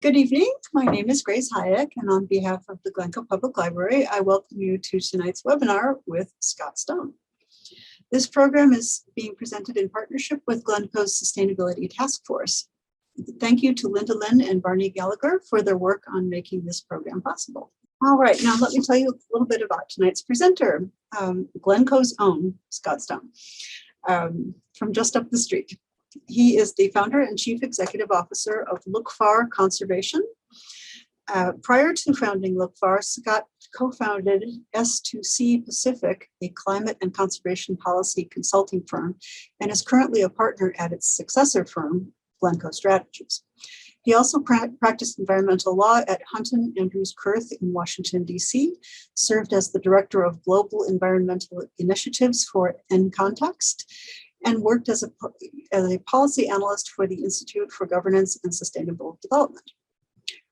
Good evening. My name is Grace Hayek, and on behalf of the Glencoe Public Library, I welcome you to tonight's webinar with Scott Stone. This program is being presented in partnership with Glencoe's Sustainability Task Force. Thank you to Linda Lynn and Barney Gallagher for their work on making this program possible. All right, now let me tell you a little bit about tonight's presenter, Glencoe's own Scott Stone, from just up the street. He is the founder and chief executive officer of Lookfar Conservation. Prior to founding Lookfar, Scott co-founded S2C Pacific, a climate and conservation policy consulting firm, and is currently a partner at its successor firm, Glencoe Strategies. He also practiced environmental law at Hunton Andrews Kurth in Washington, D.C., served as the director of global environmental initiatives for nContext, and worked as a policy analyst for the Institute for Governance and Sustainable Development.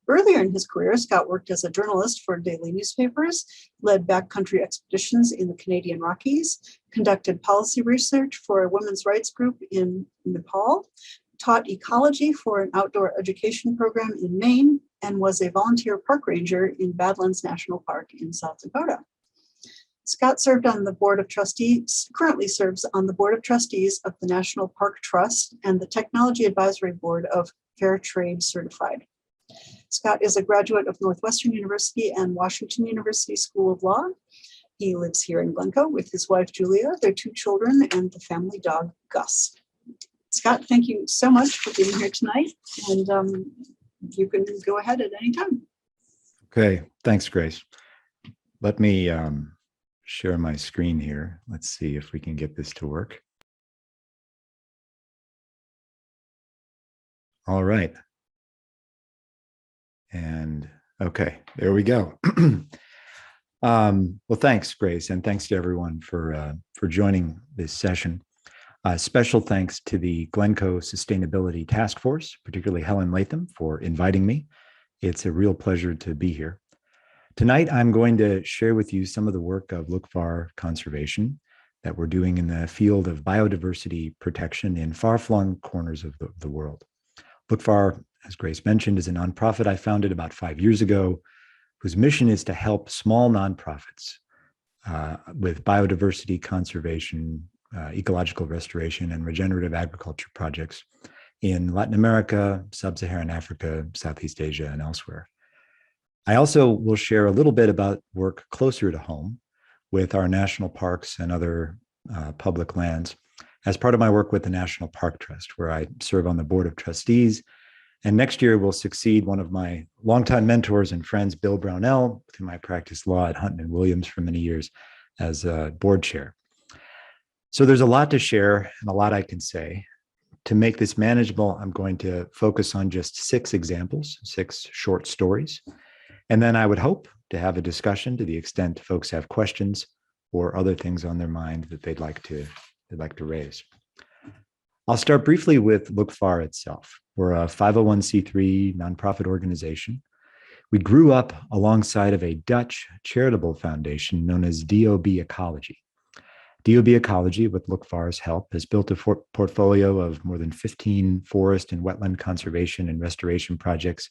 Earlier in his career, Scott worked as a journalist for daily newspapers, led backcountry expeditions in the Canadian Rockies, conducted policy research for a women's rights group in Nepal, taught ecology for an outdoor education program in Maine, and was a volunteer park ranger in Badlands National Park in South Dakota. Scott served on the Board of Trustees, currently serves on the Board of Trustees of the National Park Trust and the Technology Advisory Board of Fair Trade Certified. Scott is a graduate of Northwestern University and Washington University School of Law. He lives here in Glencoe with his wife, Julia, their two children, and the family dog, Gus. Scott, thank you so much for being here tonight, and you can go ahead at any time. Okay, thanks, Grace. Let me share my screen here. Let's see if we can get this to work. All right. And okay, there we go. Well, thanks, Grace, and thanks to everyone for joining this session. Special thanks to the Glencoe Sustainability Task Force, particularly Helen Latham, for inviting me. It's a real pleasure to be here. Tonight, I'm going to share with you some of the work of Lookfar Conservation that we're doing in the field of biodiversity protection in far-flung corners of the world. Lookfar, as Grace mentioned, is a nonprofit I founded about 5 years ago, whose mission is to help small nonprofits with biodiversity conservation, ecological restoration, and regenerative agriculture projects in Latin America, Sub-Saharan Africa, Southeast Asia, and elsewhere. I also will share a little bit about work closer to home with our national parks and other public lands as part of my work with the National Park Trust, where I serve on the Board of Trustees. And next year will succeed one of my longtime mentors and friends, Bill Brownell, with whom I practiced law at Hunton and Williams for many years as board chair. So there's a lot to share and a lot I can say. To make this manageable, I'm going to focus on just 6 examples, 6 short stories. And then I would hope to have a discussion to the extent folks have questions or other things on their mind that they'd like to raise. I'll start briefly with Lookfar itself. We're a 501c3 nonprofit organization. We grew up alongside of a Dutch charitable foundation known as DOB Ecology. DOB Ecology, with Lookfar's help, has built a portfolio of more than 15 forest and wetland conservation and restoration projects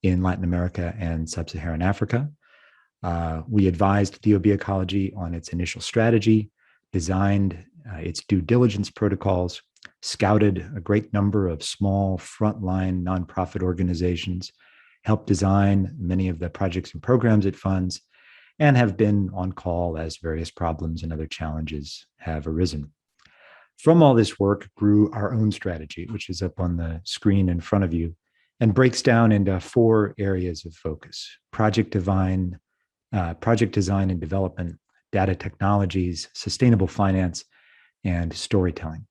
in Latin America and Sub-Saharan Africa. We advised DOB Ecology on its initial strategy, designed its due diligence protocols, scouted a great number of small frontline nonprofit organizations, helped design many of the projects and programs it funds, and have been on call as various problems and other challenges have arisen. From all this work grew our own strategy, which is up on the screen in front of you, and breaks down into 4 areas of focus: project design and development, data technologies, sustainable finance, and storytelling.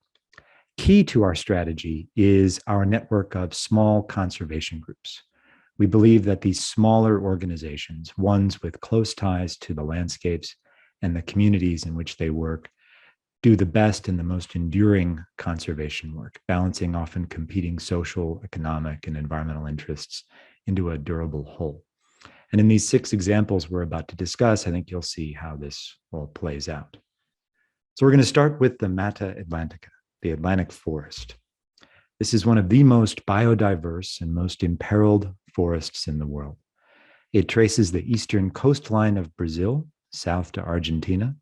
Key to our strategy is our network of small conservation groups. We believe that these smaller organizations, ones with close ties to the landscapes and the communities in which they work, do the best and the most enduring conservation work, balancing often competing social, economic, and environmental interests into a durable whole. And in these 6 examples we're about to discuss, I think you'll see how this all plays out. So we're going to start with the Mata Atlantica, the Atlantic forest. This is one of the most biodiverse and most imperiled forests in the world. It traces the eastern coastline of Brazil, south to Argentina.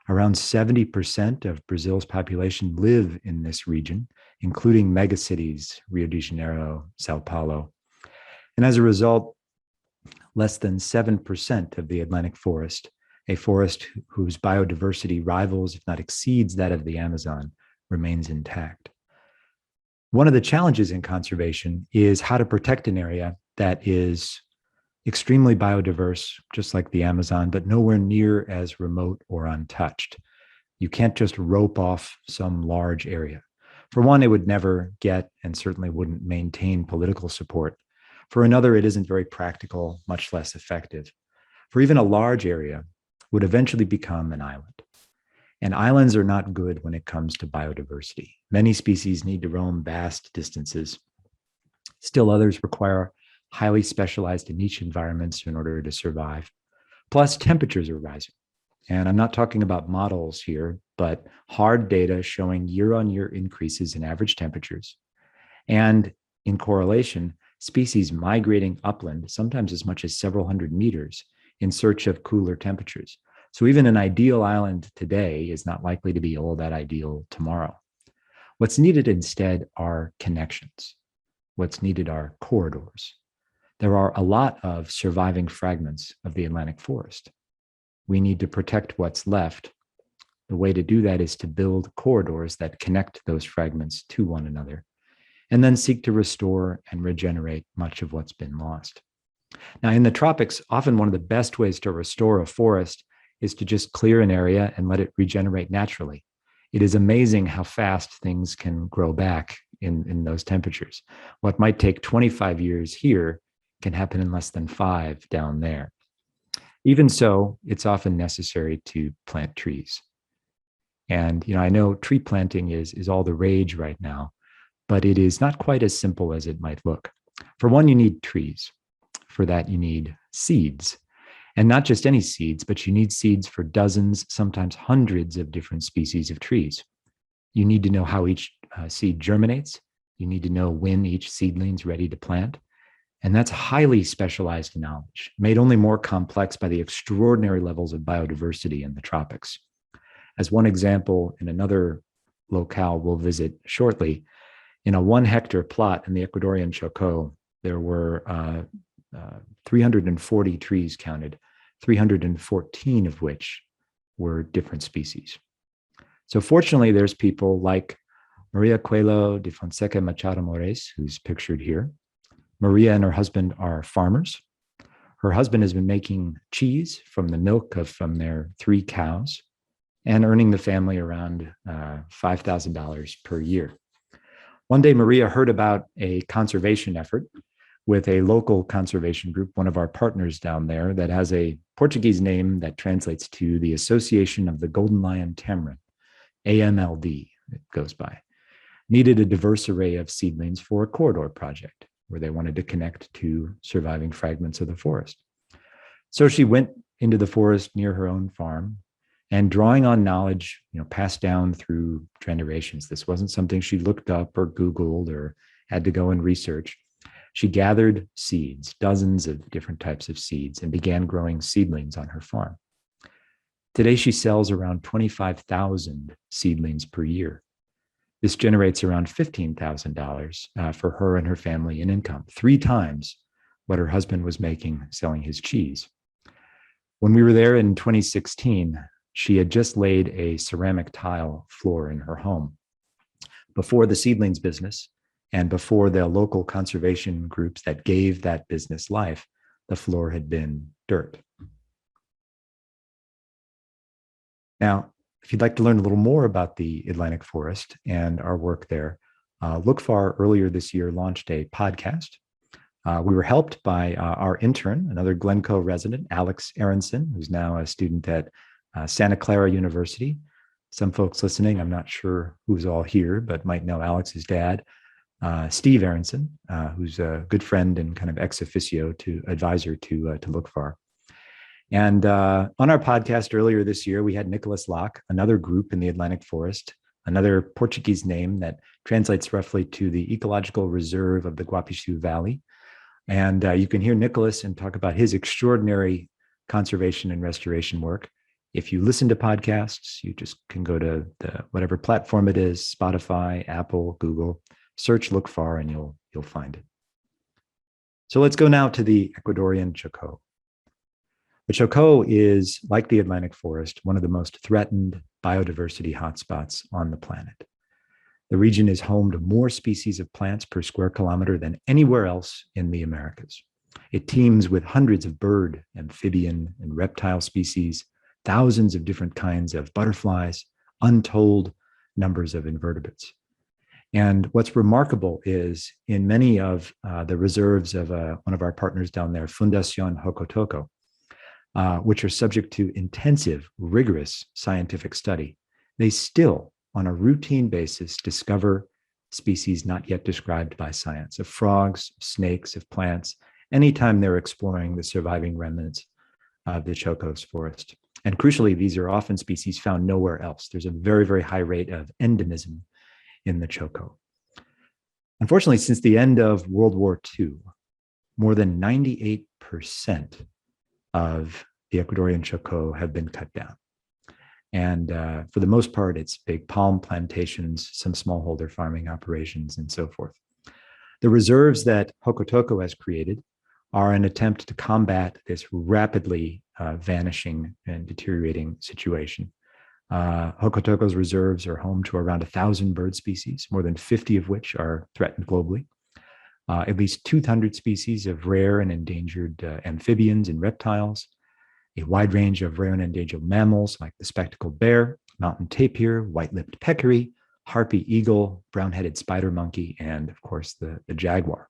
Around 70% of Brazil's population live in this region, including megacities, Rio de Janeiro, Sao Paulo. And as a result, less than 7% of the Atlantic forest, a forest whose biodiversity rivals, if not exceeds, that of the Amazon, remains intact. One of the challenges in conservation is how to protect an area that is extremely biodiverse, just like the Amazon, but nowhere near as remote or untouched. You can't just rope off some large area. For one, it would never get and certainly wouldn't maintain political support. For another, it isn't very practical, much less effective. For even a large area, would eventually become an island. And islands are not good when it comes to biodiversity. Many species need to roam vast distances. Still others require highly specialized and niche environments in order to survive. Plus, temperatures are rising. And I'm not talking about models here, but hard data showing year-on-year increases in average temperatures. And in correlation, species migrating upland, sometimes as much as several hundred meters, in search of cooler temperatures. So even an ideal island today is not likely to be all that ideal tomorrow. What's needed instead are connections. What's needed are corridors. There are a lot of surviving fragments of the Atlantic forest. We need to protect what's left. The way to do that is to build corridors that connect those fragments to one another, and then seek to restore and regenerate much of what's been lost. Now, in the tropics, often one of the best ways to restore a forest is to just clear an area and let it regenerate naturally. It is amazing how fast things can grow back in those temperatures. What might take 25 years here can happen in less than 5 down there. Even so, it's often necessary to plant trees. And I know tree planting is all the rage right now, but it is not quite as simple as it might look. For one, you need trees. For that, you need seeds. And not just any seeds, but you need seeds for dozens, sometimes hundreds of different species of trees. You need to know how each seed germinates. You need to know when each seedling's ready to plant. And that's highly specialized knowledge, made only more complex by the extraordinary levels of biodiversity in the tropics. As one example, in another locale we'll visit shortly, in a 1-hectare plot in the Ecuadorian Chocó, there were 340 trees counted, 314 of which were different species. So fortunately, there's people like Maria Coelho de Fonseca Machado Mores, who's pictured here. Maria and her husband are farmers. Her husband has been making cheese from the milk from their 3 cows and earning the family around $5,000 per year. One day, Maria heard about a conservation effort with a local conservation group, one of our partners down there, that has a Portuguese name that translates to the Association of the Golden Lion Tamarin, AMLD, it goes by. Needed a diverse array of seedlings for a corridor project where they wanted to connect to surviving fragments of the forest. So she went into the forest near her own farm and, drawing on knowledge, passed down through generations. This wasn't something she looked up or Googled or had to go and research. She gathered seeds, dozens of different types of seeds, and began growing seedlings on her farm. Today, she sells around 25,000 seedlings per year. This generates around $15,000 for her and her family in income, 3 times what her husband was making selling his cheese. When we were there in 2016, she had just laid a ceramic tile floor in her home. Before the seedlings business and before the local conservation groups that gave that business life, the floor had been dirt. Now, if you'd like to learn a little more about the Atlantic forest and our work there, Lookfar earlier this year launched a podcast. We were helped by our intern, another Glencoe resident, Alex Aronson, who's now a student at Santa Clara University. Some folks listening, I'm not sure who's all here, but might know Alex's dad, Steve Aronson, who's a good friend and kind of ex officio advisor to Lookfar. And on our podcast earlier this year, we had Nicholas Locke, another group in the Atlantic forest, another Portuguese name that translates roughly to the ecological reserve of the Guapichu Valley. And you can hear Nicholas and talk about his extraordinary conservation and restoration work. If you listen to podcasts, you just can go to whatever platform it is, Spotify, Apple, Google, search Lookfar, and you'll find it. So let's go now to the Ecuadorian Chocó. The Chocó is, like the Atlantic forest, one of the most threatened biodiversity hotspots on the planet. The region is home to more species of plants per square kilometer than anywhere else in the Americas. It teems with hundreds of bird, amphibian, and reptile species, thousands of different kinds of butterflies, untold numbers of invertebrates. And what's remarkable is in many of the reserves of one of our partners down there, Fundación Hocotoco, which are subject to intensive, rigorous scientific study, they still, on a routine basis, discover species not yet described by science, of frogs, snakes, of plants, anytime they're exploring the surviving remnants of the Chocós forest. And crucially, these are often species found nowhere else. There's a very, very high rate of endemism in the Chocó. Unfortunately, since the end of World War II, more than 98% of the Ecuadorian Chocó have been cut down. And for the most part, it's big palm plantations, some smallholder farming operations, and so forth. The reserves that Hocotoco has created are an attempt to combat this rapidly vanishing and deteriorating situation. Hocotoco's reserves are home to around 1,000 bird species, more than 50 of which are threatened globally. At least 200 species of rare and endangered amphibians and reptiles, a wide range of rare and endangered mammals like the spectacled bear, mountain tapir, white-lipped peccary, harpy eagle, brown-headed spider monkey, and of course the jaguar.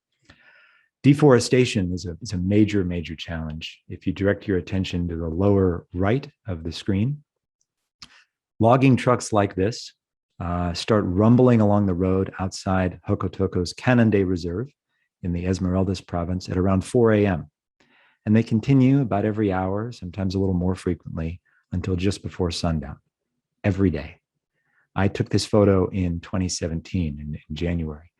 Deforestation is a major, major challenge. If you direct your attention to the lower right of the screen, logging trucks like this start rumbling along the road outside Hocotoco's Cananday Reserve in the Esmeraldas province at around 4 a.m. And they continue about every hour, sometimes a little more frequently, until just before sundown, every day. I took this photo in 2017, in January.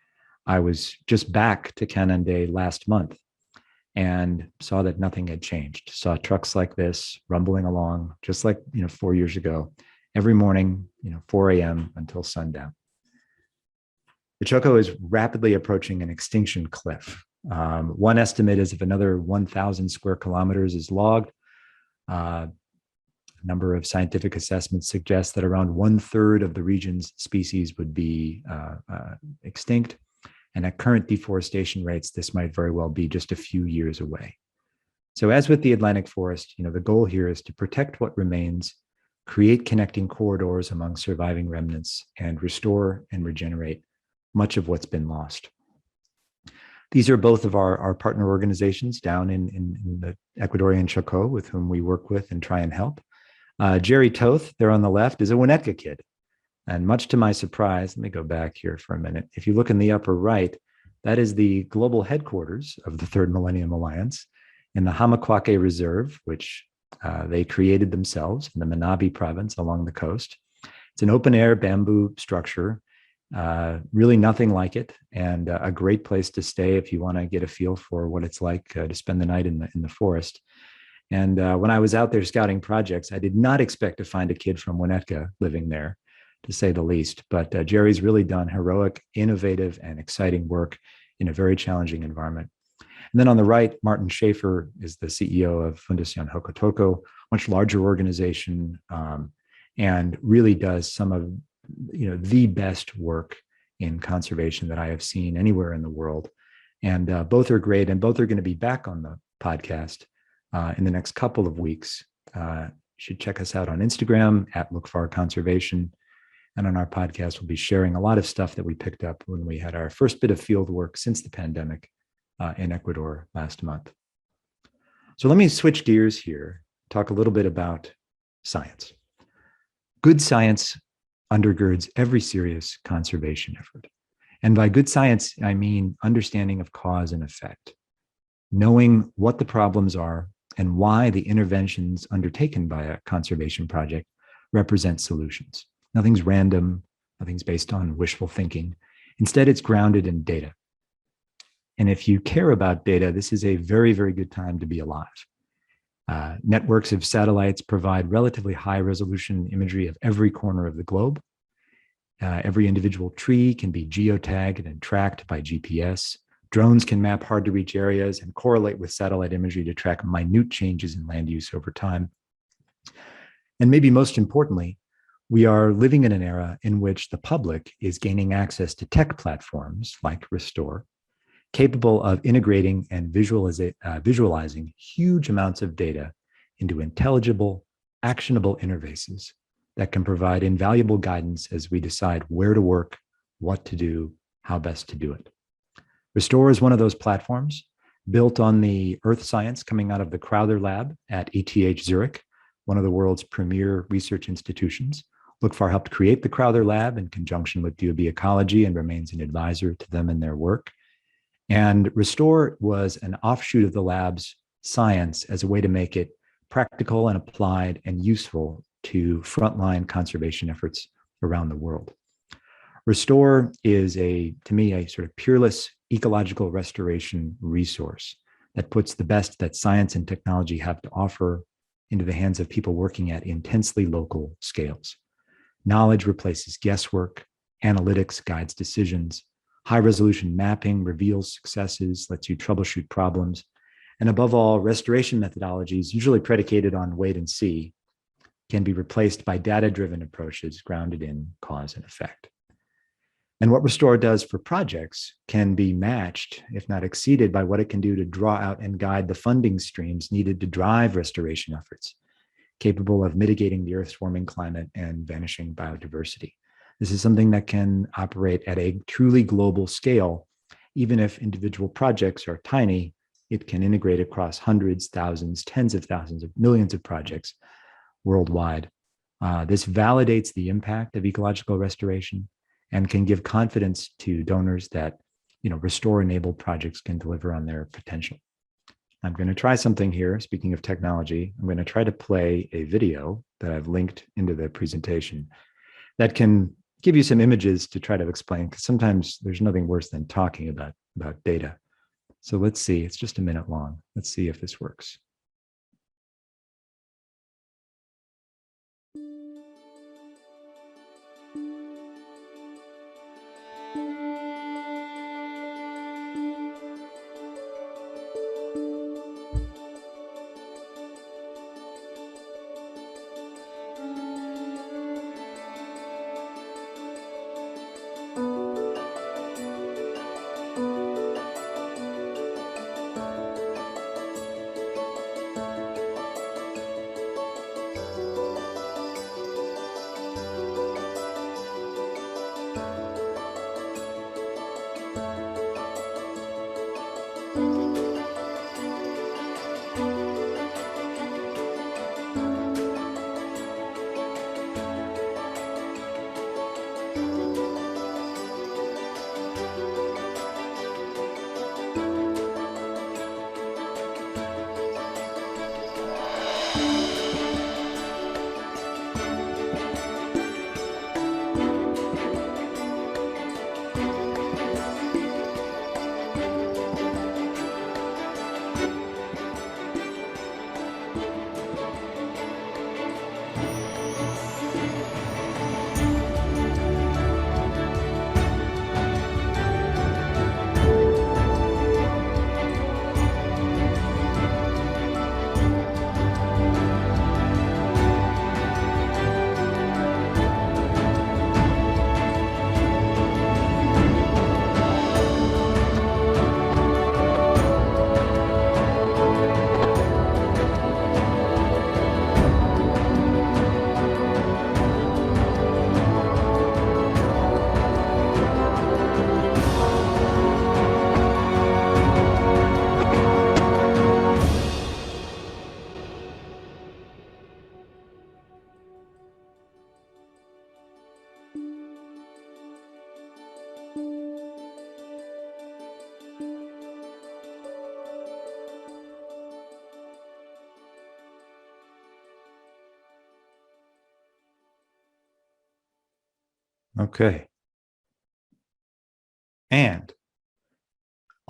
I was just back to Cananday last month and saw that nothing had changed. Saw trucks like this rumbling along, just like 4 years ago, every morning, 4 a.m. until sundown. The Chocó is rapidly approaching an extinction cliff. One estimate is if another 1,000 square kilometers is logged, a number of scientific assessments suggest that around 1/3 of the region's species would be extinct. And at current deforestation rates, this might very well be just a few years away. So as with the Atlantic forest, the goal here is to protect what remains, create connecting corridors among surviving remnants, and restore and regenerate much of what's been lost. These are both of our partner organizations down in the Ecuadorian Chocó with whom we work with and try and help. Jerry Toth, there on the left, is a Winnetka kid. And much to my surprise, let me go back here for a minute. If you look in the upper right, that is the global headquarters of the Third Millennium Alliance in the Hamaquaque Reserve, which they created themselves in the Manabi province along the coast. It's an open air bamboo structure, really nothing like it, and a great place to stay if you want to get a feel for what it's like to spend the night in the forest. And when I was out there scouting projects, I did not expect to find a kid from Winnetka living there, to say the least. But Jerry's really done heroic, innovative, and exciting work in a very challenging environment. And then on the right, Martin Schaefer is the CEO of Fundación Hocotoco, much larger organization, and really does some of the best work in conservation that I have seen anywhere in the world. And both are great, and both are going to be back on the podcast in the next couple of weeks. You should check us out on Instagram at Lookfar Conservation. And on our podcast, we'll be sharing a lot of stuff that we picked up when we had our first bit of field work since the pandemic in Ecuador last month. So let me switch gears here, talk a little bit about science. Good science undergirds every serious conservation effort. And by good science, I mean understanding of cause and effect, knowing what the problems are and why the interventions undertaken by a conservation project represent solutions. Nothing's random, nothing's based on wishful thinking. Instead, it's grounded in data. And if you care about data, this is a very, very good time to be alive. Networks of satellites provide relatively high resolution imagery of every corner of the globe. Every individual tree can be geotagged and tracked by GPS. Drones can map hard to reach areas and correlate with satellite imagery to track minute changes in land use over time. And maybe most importantly, we are living in an era in which the public is gaining access to tech platforms like Restore, capable of integrating and visualizing huge amounts of data into intelligible, actionable interfaces that can provide invaluable guidance as we decide where to work, what to do, how best to do it. Restore is one of those platforms built on the earth science coming out of the Crowther Lab at ETH Zurich, one of the world's premier research institutions. Lookfar helped create the Crowther Lab in conjunction with DOB Ecology and remains an advisor to them in their work. And Restore was an offshoot of the lab's science as a way to make it practical and applied and useful to frontline conservation efforts around the world. Restore is, to me, a sort of peerless ecological restoration resource that puts the best that science and technology have to offer into the hands of people working at intensely local scales. Knowledge replaces guesswork, analytics guides decisions, high-resolution mapping reveals successes, lets you troubleshoot problems, and above all, restoration methodologies, usually predicated on wait and see, can be replaced by data-driven approaches grounded in cause and effect. And what Restore does for projects can be matched, if not exceeded, by what it can do to draw out and guide the funding streams needed to drive restoration efforts, capable of mitigating the Earth's warming climate and vanishing biodiversity. This is something that can operate at a truly global scale. Even if individual projects are tiny, it can integrate across hundreds, thousands, tens of thousands of millions of projects worldwide. This validates the impact of ecological restoration and can give confidence to donors that Restore-enabled projects can deliver on their potential. I'm going to try something here. Speaking of technology, I'm going to try to play a video that I've linked into the presentation that can give you some images to try to explain, because sometimes there's nothing worse than talking about data. So let's see, it's just a minute long. Let's see if this works. Okay. And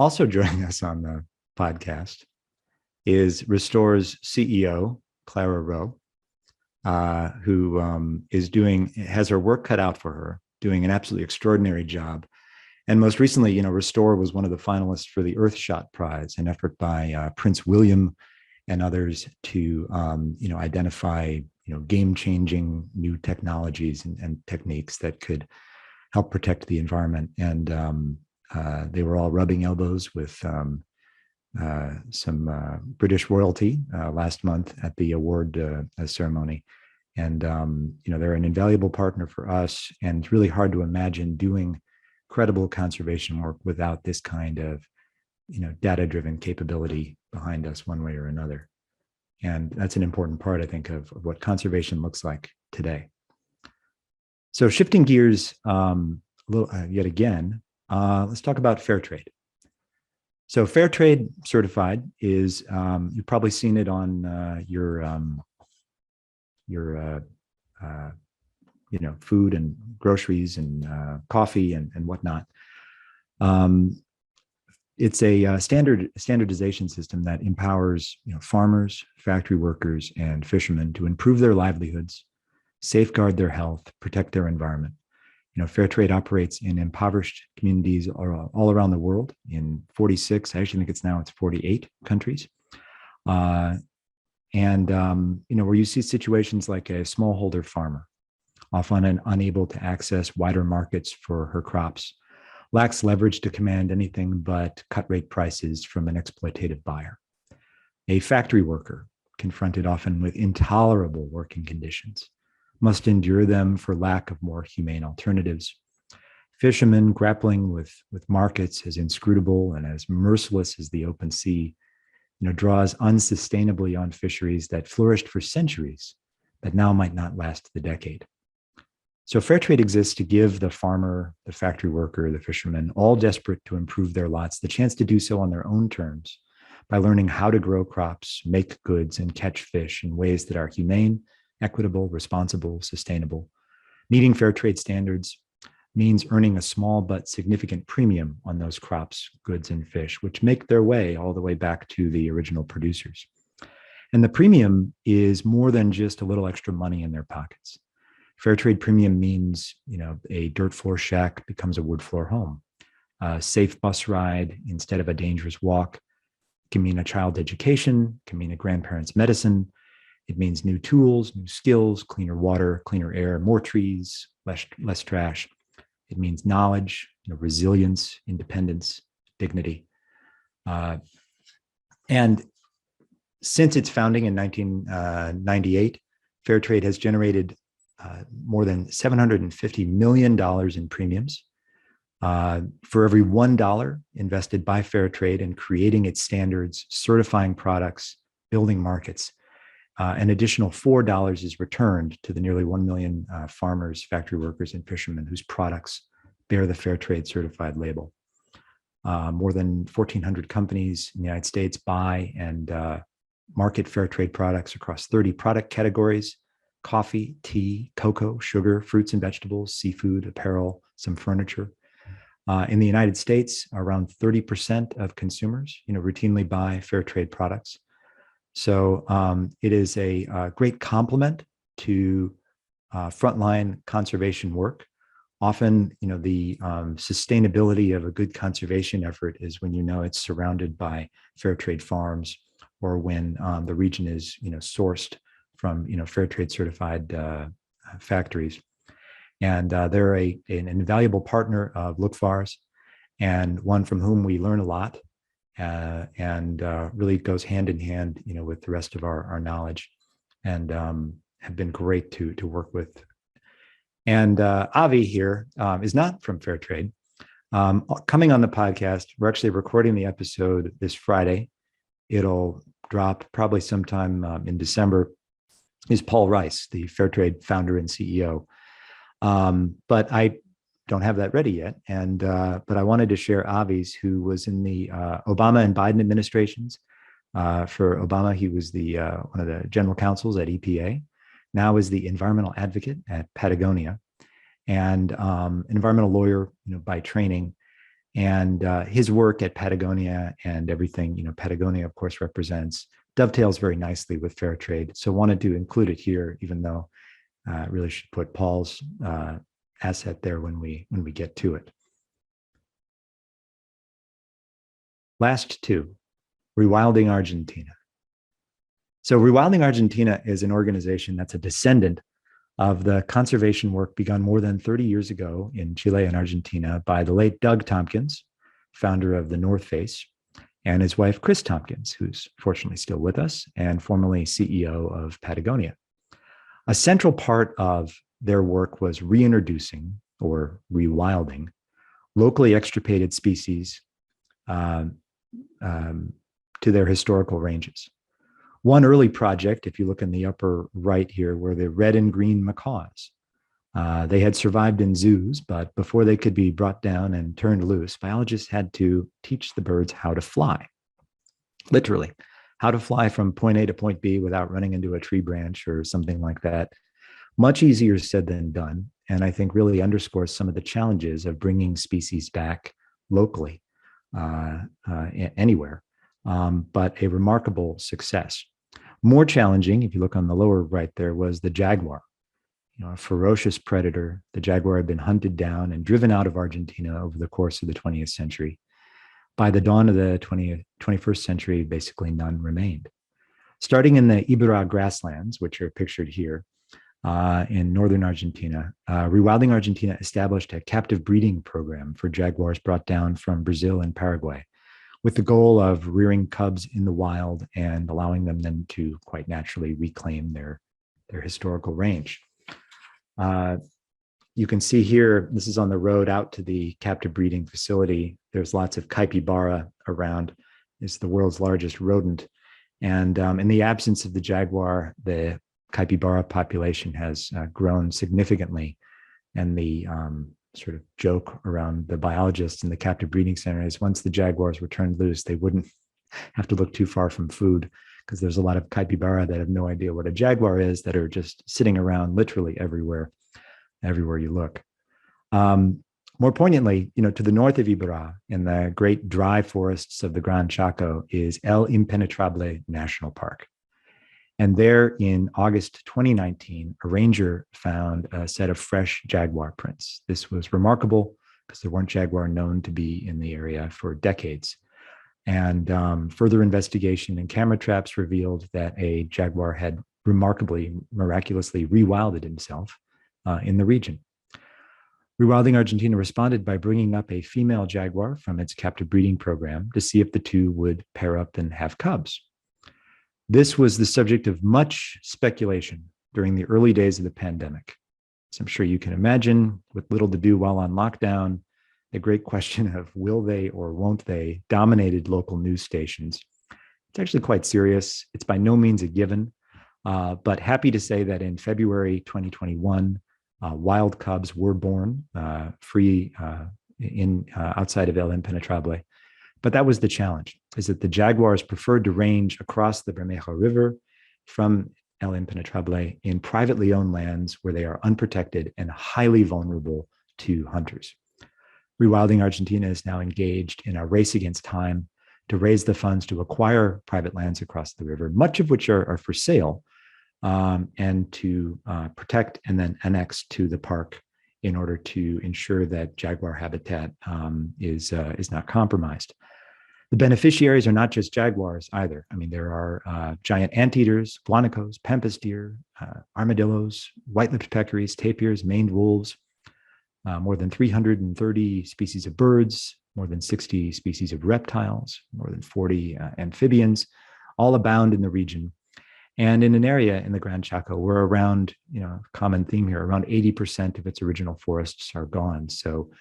Also joining us on the podcast is Restore's CEO, Clara Rowe, who has her work cut out for her, doing an absolutely extraordinary job. And most recently, Restore was one of the finalists for the Earthshot Prize, an effort by Prince William and others to, identify, game-changing new technologies and techniques that could help protect the environment. And they were all rubbing elbows with some British royalty last month at the award ceremony. And, they're an invaluable partner for us. And it's really hard to imagine doing credible conservation work without this kind of, data-driven capability behind us one way or another. And that's an important part, I think, of what conservation looks like today. So shifting gears yet again, let's talk about fair trade. So fair trade certified is, you've probably seen it on your food and groceries and coffee and whatnot. It's a standardization system that empowers farmers, factory workers, and fishermen to improve their livelihoods, safeguard their health, protect their environment. Fair trade operates in impoverished communities all around the world in 46, I actually think it's 48 countries. Where you see situations like a smallholder farmer, often unable to access wider markets for her crops, lacks leverage to command anything but cut rate prices from an exploitative buyer. A factory worker, confronted often with intolerable working conditions, must endure them for lack of more humane alternatives. Fishermen grappling with markets as inscrutable and as merciless as the open sea, draws unsustainably on fisheries that flourished for centuries, but now might not last the decade. So fair trade exists to give the farmer, the factory worker, the fisherman, all desperate to improve their lots, the chance to do so on their own terms by learning how to grow crops, make goods, and catch fish in ways that are humane, equitable, responsible, sustainable. Meeting fair trade standards means earning a small but significant premium on those crops, goods, and fish, which make their way all the way back to the original producers. And the premium is more than just a little extra money in their pockets. Fair trade premium means, a dirt floor shack becomes a wood floor home. A safe bus ride instead of a dangerous walk can mean a child's education, can mean a grandparent's medicine. It means new tools, new skills, cleaner water, cleaner air, more trees, less trash. It means knowledge, resilience, independence, dignity. And since its founding in 1998, fair trade has generated more than $750 million in premiums. For every $1 invested by fair trade in creating its standards, certifying products, building markets, an additional $4 is returned to the nearly 1 million farmers, factory workers, and fishermen whose products bear the fair trade certified label. More than 1,400 companies in the United States buy and market fair trade products across 30 product categories: coffee, tea, cocoa, sugar, fruits and vegetables, seafood, apparel, some furniture. In the United States, around 30% of consumers, routinely buy fair trade products. So it is a great complement to frontline conservation work. Often, the sustainability of a good conservation effort is when it's surrounded by fair trade farms, or when the region is sourced from fair trade certified factories. And they're an invaluable partner of Lookfar's, and one from whom we learn a lot, and really goes hand in hand with the rest of our knowledge, and have been great to work with. And Avi here is not from fair trade. Coming on the podcast, we're actually recording the episode this Friday. It'll drop probably sometime in December. Is Paul Rice, the fair trade founder and CEO. But I don't have that ready yet. And but I wanted to share Avi's, who was in the Obama and Biden administrations. For Obama, he was the one of the general counsels at EPA. Now is the environmental advocate at Patagonia, and an environmental lawyer, by training. And his work at Patagonia and everything, Patagonia, of course, represents, dovetails very nicely with fair trade. So wanted to include it here, even though I really should put Paul's asset there when we get to it. Last two, Rewilding Argentina. So Rewilding Argentina is an organization that's a descendant of the conservation work begun more than 30 years ago in Chile and Argentina by the late Doug Tompkins, founder of the North Face, and his wife, Chris Tompkins, who's fortunately still with us and formerly CEO of Patagonia. A central part of their work was reintroducing or rewilding locally extirpated species to their historical ranges. One early project, if you look in the upper right here, were the red and green macaws. They had survived in zoos, but before they could be brought down and turned loose, biologists had to teach the birds how to fly. Literally, how to fly from point A to point B without running into a tree branch or something like that. Much easier said than done, and I think really underscores some of the challenges of bringing species back locally anywhere, but a remarkable success. More challenging, if you look on the lower right there, was the jaguar. A ferocious predator. The jaguar had been hunted down and driven out of Argentina over the course of the 20th century. By the dawn of the 21st century, basically none remained. Starting in the Ibera grasslands, which are pictured here in northern Argentina, Rewilding Argentina established a captive breeding program for jaguars brought down from Brazil and Paraguay, with the goal of rearing cubs in the wild and allowing them then to quite naturally reclaim their historical range. You can see here, this is on the road out to the captive breeding facility. There's lots of capybara around. It's the world's largest rodent. And in the absence of the jaguar, the capybara population has grown significantly. And the sort of joke around the biologists in the captive breeding center is once the jaguars were turned loose, they wouldn't have to look too far from food, because there's a lot of capybara that have no idea what a jaguar is, that are just sitting around literally everywhere you look. More poignantly, to the north of Ibera, in the great dry forests of the Gran Chaco, is El Impenetrable National Park. And there in August 2019, a ranger found a set of fresh jaguar prints. This was remarkable because there weren't jaguar known to be in the area for decades. And further investigation and camera traps revealed that a jaguar had miraculously rewilded himself in the region. Rewilding Argentina responded by bringing up a female jaguar from its captive breeding program to see if the two would pair up and have cubs. This was the subject of much speculation during the early days of the pandemic. As I'm sure you can imagine, with little to do while on lockdown, the great question of will they or won't they dominated local news stations. It's actually quite serious. It's by no means a given, but happy to say that in February 2021, wild cubs were born free outside of El Impenetrable. But that was the challenge, is that the jaguars preferred to range across the Bermejo River from El Impenetrable in privately owned lands where they are unprotected and highly vulnerable to hunters. Rewilding Argentina is now engaged in a race against time to raise the funds to acquire private lands across the river, much of which are for sale, and to protect and then annex to the park in order to ensure that jaguar habitat is not compromised. The beneficiaries are not just jaguars either. I mean, there are giant anteaters, guanacos, pampas deer, armadillos, white-lipped peccaries, tapirs, maned wolves, more than 330 species of birds, more than 60 species of reptiles, more than 40 amphibians, all abound in the region. And in an area in the Gran Chaco where around, common theme here, around 80% of its original forests are gone. So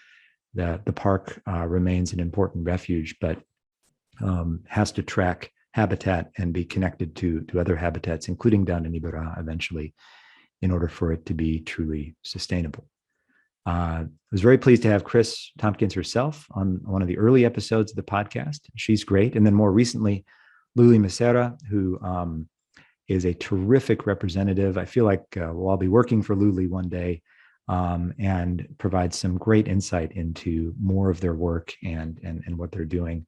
the park remains an important refuge, but has to track habitat and be connected to other habitats, including down in Ibera eventually, in order for it to be truly sustainable. I was very pleased to have Chris Tompkins herself on one of the early episodes of the podcast. She's great. And then more recently, Luli Macera, who is a terrific representative. I feel like we'll all be working for Luli one day. and provide some great insight into more of their work and what they're doing.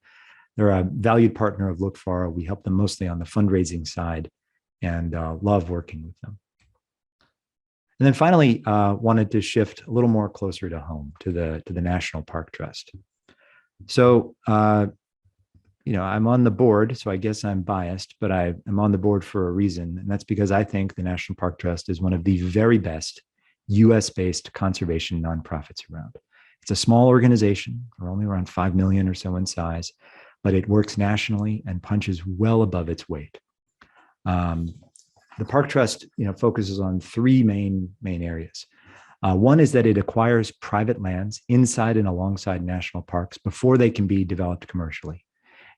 They're a valued partner of Lookfar. We help them mostly on the fundraising side and love working with them. And then finally, wanted to shift a little more closer to home, to the National Park Trust. So, I'm on the board, so I guess I'm biased, but I am on the board for a reason. And that's because I think the National Park Trust is one of the very best US-based conservation nonprofits around. It's a small organization. We're only around 5 million or so in size, but it works nationally and punches well above its weight. The Park Trust, focuses on three main areas. One is that it acquires private lands inside and alongside national parks before they can be developed commercially,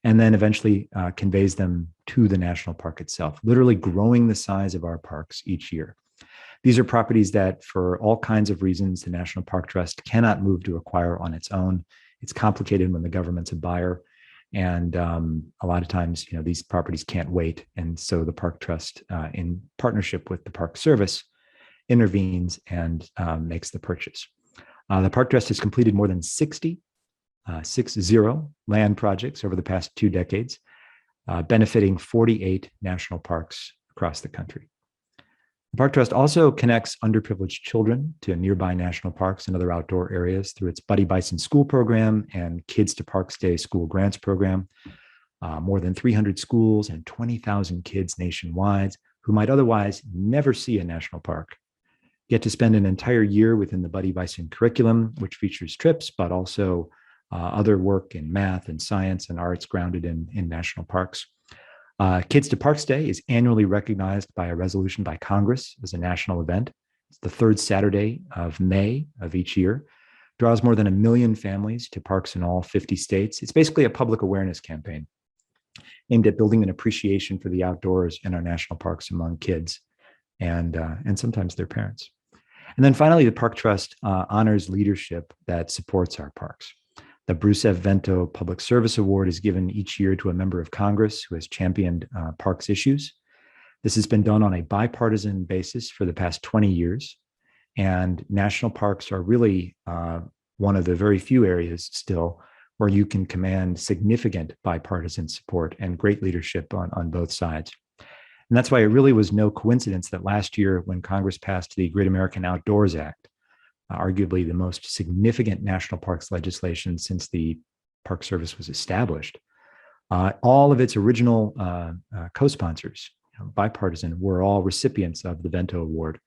and then eventually conveys them to the national park itself, literally growing the size of our parks each year. These are properties that, for all kinds of reasons, the National Park Trust cannot move to acquire on its own. It's complicated when the government's a buyer. And a lot of times, these properties can't wait. And so the Park Trust, in partnership with the Park Service, intervenes and makes the purchase. The Park Trust has completed more than 60 land projects over the past 2 decades, benefiting 48 national parks across the country. The Park Trust also connects underprivileged children to nearby national parks and other outdoor areas through its Buddy Bison School program and Kids to Parks Day school grants program. More than 300 schools and 20,000 kids nationwide who might otherwise never see a national park get to spend an entire year within the Buddy Bison curriculum, which features trips, but also other work in math and science and arts grounded in national parks. Kids to Parks Day is annually recognized by a resolution by Congress as a national event. It's the third Saturday of May of each year. Draws more than 1 million families to parks in all 50 states. It's basically a public awareness campaign aimed at building an appreciation for the outdoors in our national parks among kids and sometimes their parents. And then finally, the Park Trust honors leadership that supports our parks. The Bruce F. Vento Public Service Award is given each year to a member of Congress who has championed parks issues. This has been done on a bipartisan basis for the past 20 years. And national parks are really one of the very few areas still where you can command significant bipartisan support and great leadership on both sides. And that's why it really was no coincidence that last year, when Congress passed the Great American Outdoors Act, arguably the most significant national parks legislation since the Park Service was established, all of its original co-sponsors, bipartisan, were all recipients of the Vento Award,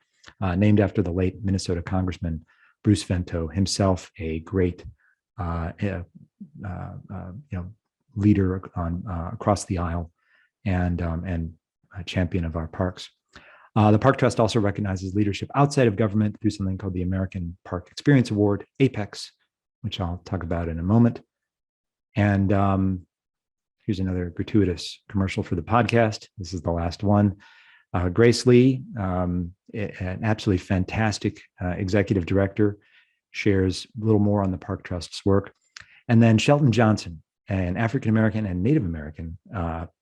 named after the late Minnesota Congressman Bruce Vento, himself a great leader across the aisle and a champion of our parks. The Park Trust also recognizes leadership outside of government through something called the American Park Experience Award, APEX, which I'll talk about in a moment. And here's another gratuitous commercial for the podcast. This is the last one. Grace Lee, an absolutely fantastic executive director, shares a little more on the Park Trust's work. And then Shelton Johnson, an African-American and Native American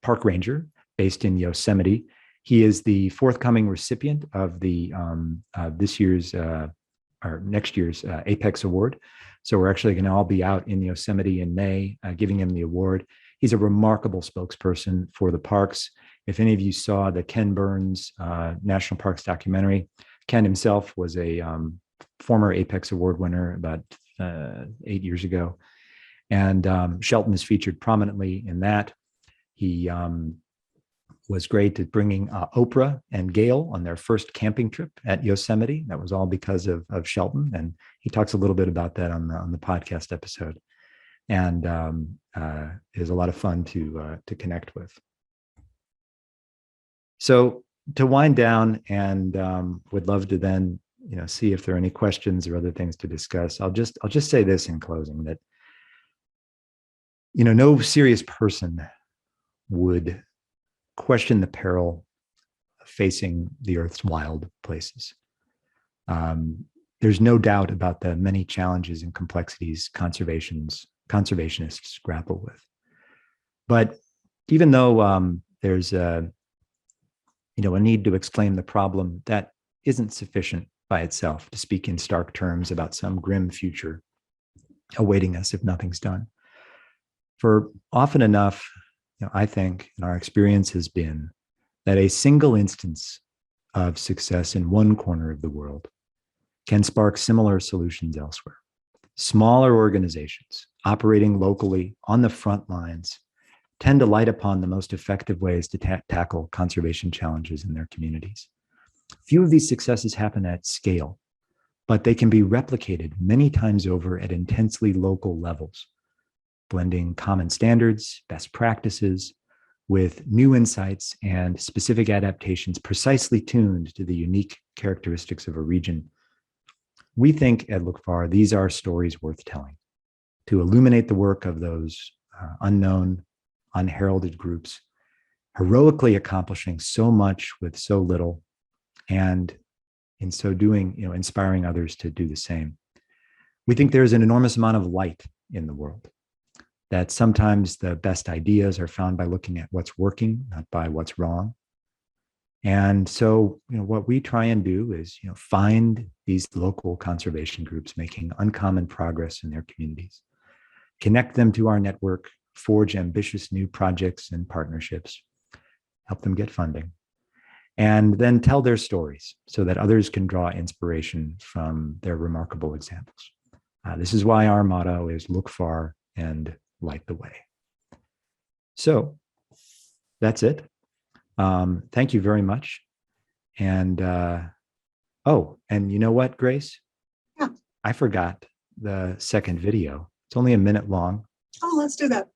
park ranger based in Yosemite. He is the forthcoming recipient of the this year's or next year's Apex Award. So we're actually going to all be out in Yosemite in May, giving him the award. He's a remarkable spokesperson for the parks. If any of you saw the Ken Burns National Parks documentary, Ken himself was a former Apex Award winner about 8 years ago. And Shelton is featured prominently in that. He was great at bringing Oprah and Gail on their first camping trip at Yosemite. That was all because of Shelton. And he talks a little bit about that on the podcast episode. And is a lot of fun to connect with. So to wind down, and would love to then see if there are any questions or other things to discuss. I'll just say this in closing, that no serious person would question the peril facing the Earth's wild places. There's no doubt about the many challenges and complexities conservationists grapple with. But even though there's a need to explain the problem, that isn't sufficient by itself to speak in stark terms about some grim future awaiting us if nothing's done. For often enough, I think, and our experience has been that a single instance of success in one corner of the world can spark similar solutions elsewhere. Smaller organizations operating locally on the front lines tend to light upon the most effective ways to tackle conservation challenges in their communities. Few of these successes happen at scale, but they can be replicated many times over at intensely local levels, blending common standards, best practices, with new insights and specific adaptations precisely tuned to the unique characteristics of a region. We think at Lookfar, these are stories worth telling to illuminate the work of those unknown, unheralded groups, heroically accomplishing so much with so little, and in so doing, inspiring others to do the same. We think there's an enormous amount of light in the world, that sometimes the best ideas are found by looking at what's working, not by what's wrong. And so, what we try and do is, find these local conservation groups making uncommon progress in their communities, connect them to our network, forge ambitious new projects and partnerships, help them get funding, and then tell their stories so that others can draw inspiration from their remarkable examples. This is why our motto is look far and light the way. So that's it. Thank you very much. And and you know what, Grace? Yeah. I forgot the second video. It's only a minute long. Oh, let's do that.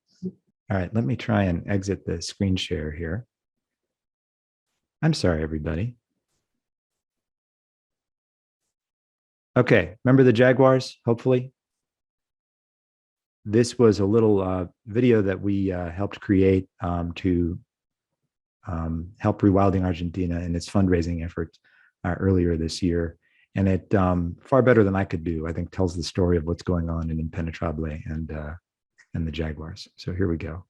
All right, let me try and exit the screen share here. I'm sorry, everybody. Okay, remember the jaguars, hopefully? This was a little video that we helped create to help Rewilding Argentina in its fundraising efforts earlier this year. And it, far better than I could do, I think tells the story of what's going on in Impenetrable and the jaguars. So here we go.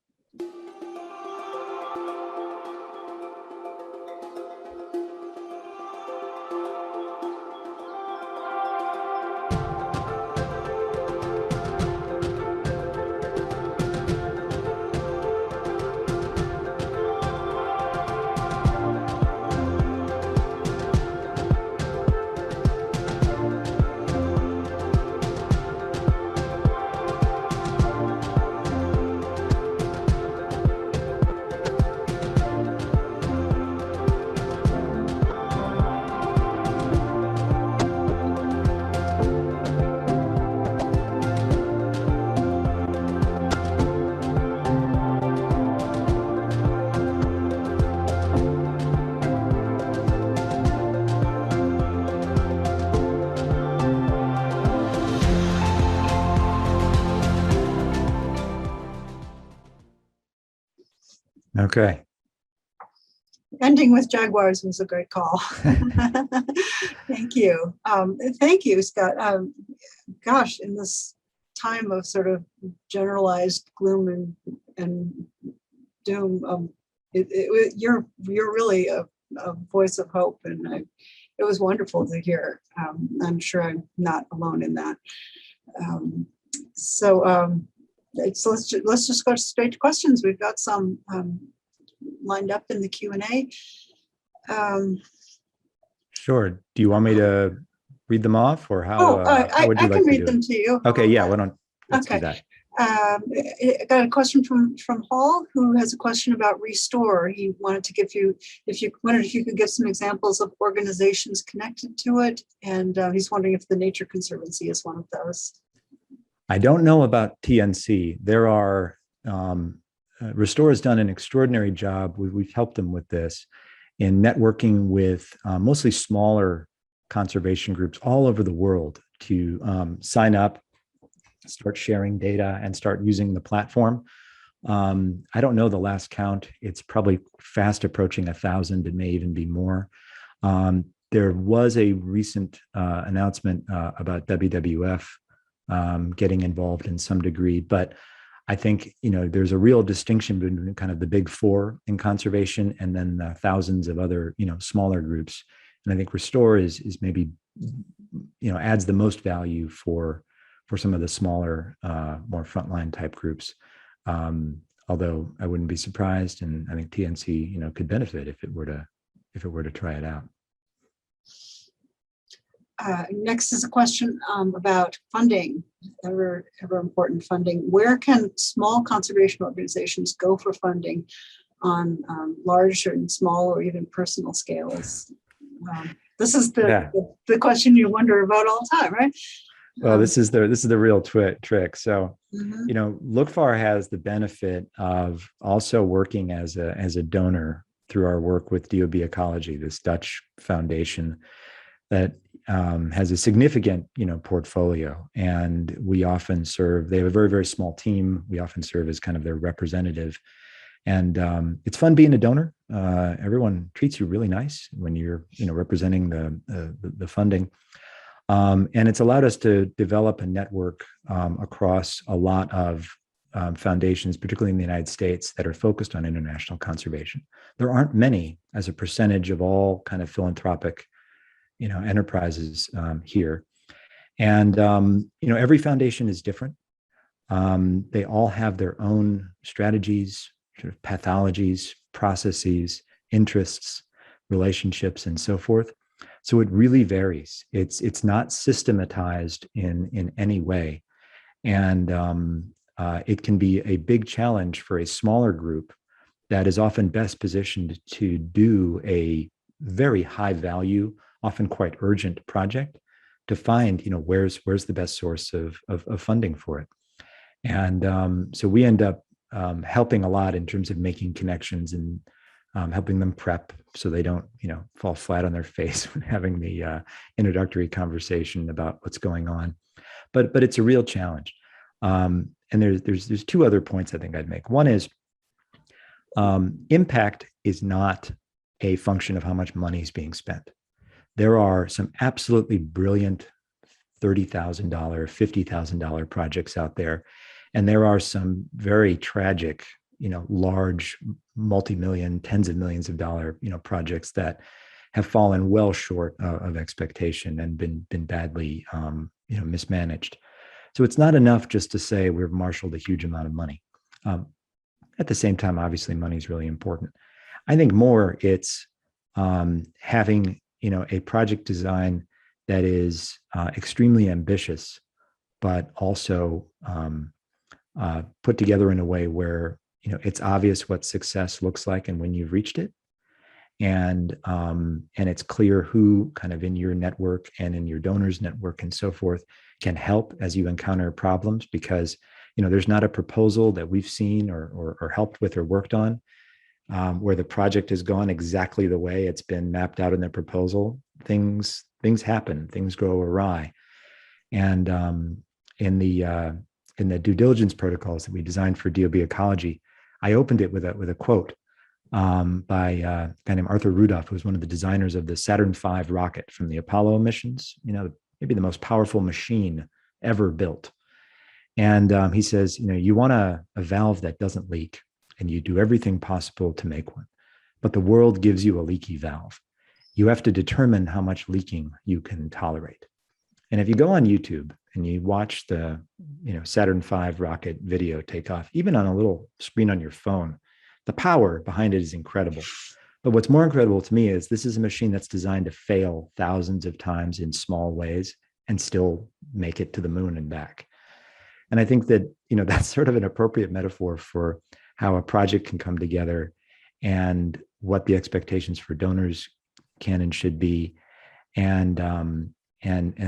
Okay. Ending with jaguars was a great call. Thank you. Thank you, Scott. Gosh, in this time of sort of generalized gloom and doom, you're really a voice of hope, and it was wonderful to hear. I'm sure I'm not alone in that. So let's just go straight to questions. We've got some lined up in the Q&A. Sure. Do you want me to read them off, or how would you like to do it? I can read them to you. Okay, yeah, let's do that. I got a question from Hall, who has a question about Restore. He wanted to give you, if you could give some examples of organizations connected to it, and he's wondering if the Nature Conservancy is one of those. I don't know about TNC. There are, Restore has done an extraordinary job. We've helped them with this in networking with mostly smaller conservation groups all over the world to sign up, start sharing data, and start using the platform. I don't know the last count. It's probably fast approaching 1,000. It may even be more. There was a recent announcement about WWF getting involved in some degree, but I think there's a real distinction between kind of the big four in conservation and then thousands of other smaller groups. And I think Restore is maybe adds the most value for some of the smaller, more frontline type groups. Although I wouldn't be surprised, and I think TNC, could benefit if it were to try it out. Next is a question about funding, ever important funding. Where can small conservation organizations go for funding on large and small or even personal scales? This is the question you wonder about all the time, right? Well, this is the real trick. So, Lookfar has the benefit of also working as a donor through our work with DOB Ecology, this Dutch foundation that has a significant, portfolio, and we often serve. They have a very, very small team. We often serve as kind of their representative, and it's fun being a donor. Everyone treats you really nice when you're, representing the funding, and it's allowed us to develop a network across a lot of foundations, particularly in the United States, that are focused on international conservation. There aren't many as a percentage of all kind of philanthropic enterprises here. And, every foundation is different. They all have their own strategies, sort of pathologies, processes, interests, relationships, and so forth. So it really varies. It's not systematized in any way. And it can be a big challenge for a smaller group that is often best positioned to do a very high value, often quite urgent project, to find, where's the best source of funding for it. And so we end up helping a lot in terms of making connections and helping them prep so they don't, fall flat on their face when having the introductory conversation about what's going on. But it's a real challenge. And there's two other points I think I'd make. One is impact is not a function of how much money is being spent. There are some absolutely brilliant $30,000, $50,000 projects out there. And there are some very tragic, large, multi-million, tens of millions of dollar, projects that have fallen well short of expectation and been badly, mismanaged. So it's not enough just to say we've marshaled a huge amount of money. At the same time, obviously, money is really important. I think more it's having, a project design that is extremely ambitious, but also put together in a way where, it's obvious what success looks like and when you've reached it. And it's clear who kind of in your network and in your donors network and so forth can help as you encounter problems, because, there's not a proposal that we've seen or helped with or worked on where the project has gone exactly the way it's been mapped out in the proposal. Things happen, things go awry. And in the due diligence protocols that we designed for DOB Ecology, I opened it with a quote by a guy named Arthur Rudolph, who was one of the designers of the Saturn V rocket from the Apollo missions, maybe the most powerful machine ever built. And he says, you want a valve that doesn't leak, and you do everything possible to make one. But the world gives you a leaky valve. You have to determine how much leaking you can tolerate. And if you go on YouTube and you watch the Saturn V rocket video take off, even on a little screen on your phone, the power behind it is incredible. But what's more incredible to me is this is a machine that's designed to fail thousands of times in small ways and still make it to the moon and back. And I think that, that's sort of an appropriate metaphor for how a project can come together and what the expectations for donors can and should be, and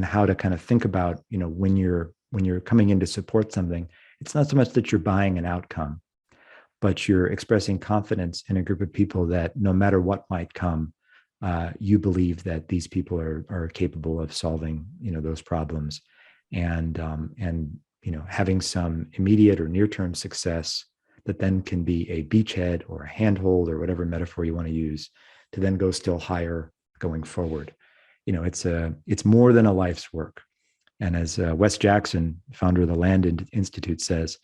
how to kind of think about, when you're coming in to support something, it's not so much that you're buying an outcome, but you're expressing confidence in a group of people that no matter what might come, you believe that these people are capable of solving, those problems, and having some immediate or near-term success that then can be a beachhead or a handhold or whatever metaphor you want to use to then go still higher going forward. It's more than a life's work. And as Wes Jackson, founder of the Land Institute, says,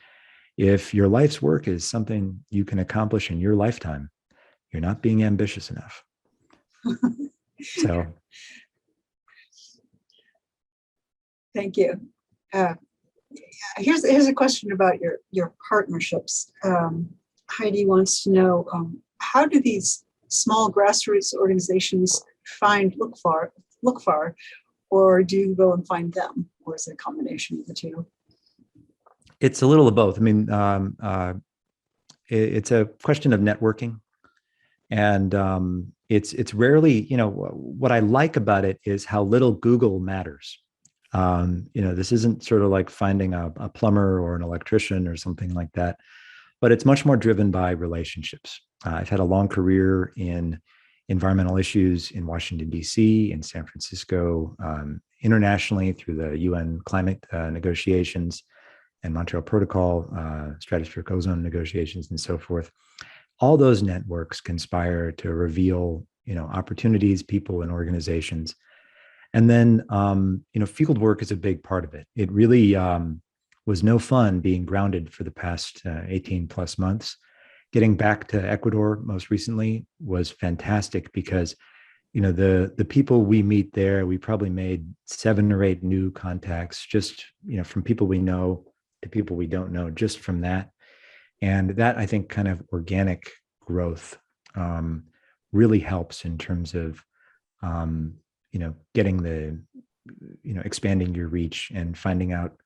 if your life's work is something you can accomplish in your lifetime, you're not being ambitious enough. So Thank you. Uh, here's a question about your partnerships. Heidi wants to know, how do these small grassroots organizations find Lookfar, or do you go and find them, or is it a combination of the two? It's a little of both. I mean, it's a question of networking, and it's rarely, what I like about it is how little Google matters. This isn't sort of like finding a plumber or an electrician or something like that, but it's much more driven by relationships. I've had a long career in environmental issues in Washington, D.C., in San Francisco, internationally through the UN climate negotiations and Montreal Protocol, stratospheric ozone negotiations, and so forth. All those networks conspire to reveal, opportunities, people, and organizations. And then, field work is a big part of it. It really was no fun being grounded for the past 18 plus months. Getting back to Ecuador most recently was fantastic because, the people we meet there, we probably made 7 or 8 new contacts just, from people we know to people we don't know, just from that. And that, I think, kind of organic growth really helps in terms of, getting the, expanding your reach and finding out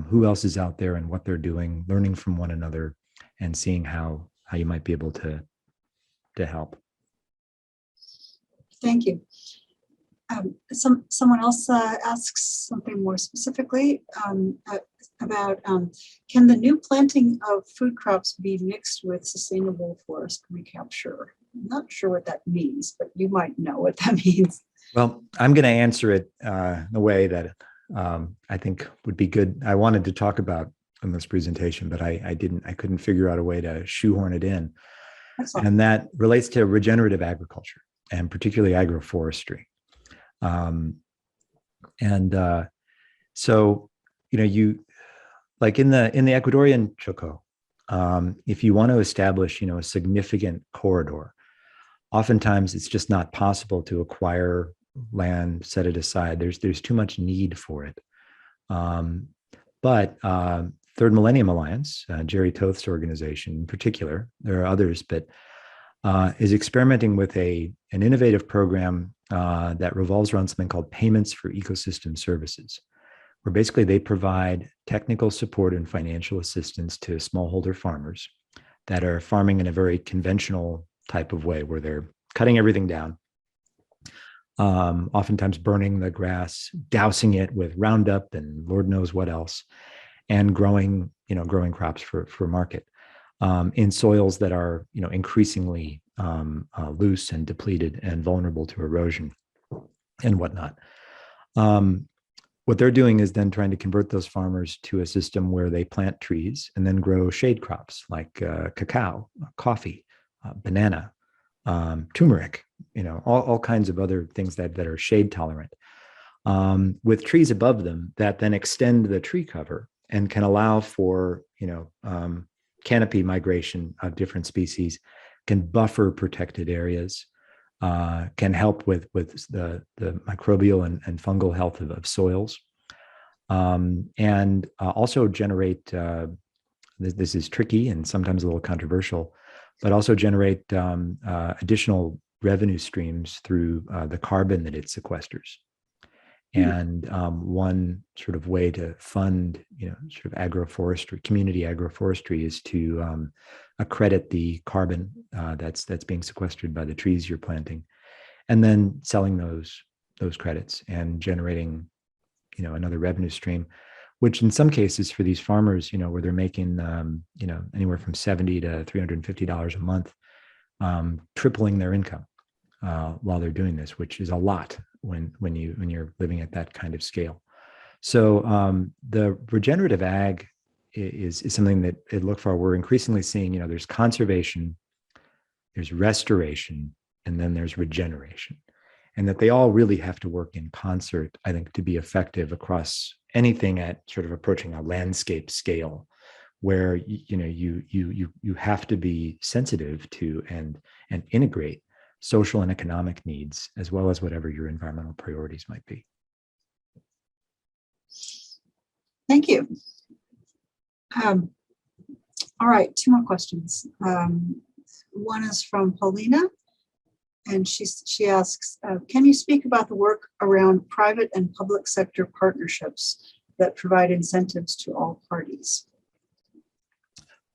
who else is out there and what they're doing, learning from one another, and seeing how you might be able to help. Thank you. Someone else asks something more specifically about can the new planting of food crops be mixed with sustainable forest recapture? I'm not sure what that means, but you might know what that means. Well, I'm going to answer it in a way that I think would be good. I wanted to talk about in this presentation, but I couldn't figure out a way to shoehorn it in. Excellent. And that relates to regenerative agriculture and particularly agroforestry. So, you like in the Ecuadorian Choco, if you want to establish, a significant corridor, oftentimes it's just not possible to acquire land, set it aside. There's too much need for it. But Third Millennium Alliance, Jerry Toth's organization in particular, there are others, but is experimenting with an innovative program that revolves around something called payments for ecosystem services, where basically they provide technical support and financial assistance to smallholder farmers that are farming in a very conventional type of way, where they're cutting everything down, oftentimes burning the grass, dousing it with Roundup and Lord knows what else, and growing crops for market in soils that are, increasingly loose and depleted and vulnerable to erosion and whatnot. What they're doing is then trying to convert those farmers to a system where they plant trees and then grow shade crops like cacao, coffee, banana, turmeric, all kinds of other things that are shade tolerant, with trees above them that then extend the tree cover and can allow for, canopy migration of different species, can buffer protected areas, can help with the microbial and fungal health of soils, and also generate, this is tricky and sometimes a little controversial, but also generate additional revenue streams through the carbon that it sequesters. And one sort of way to fund, sort of agroforestry, community agroforestry, is to accredit the carbon that's being sequestered by the trees you're planting, and then selling those credits and generating, another revenue stream, which in some cases for these farmers, where they're making, anywhere from $70 to $350 a month, tripling their income while they're doing this, which is a lot when you're living at that kind of scale. So the regenerative ag is something that at Lookfar we're increasingly seeing. There's conservation, there's restoration, and then there's regeneration, and that they all really have to work in concert, I think, to be effective across anything at sort of approaching a landscape scale, where you have to be sensitive to and integrate social and economic needs, as well as whatever your environmental priorities might be. Thank you. All right, two more questions. One is from Paulina, and she asks, can you speak about the work around private and public sector partnerships that provide incentives to all parties?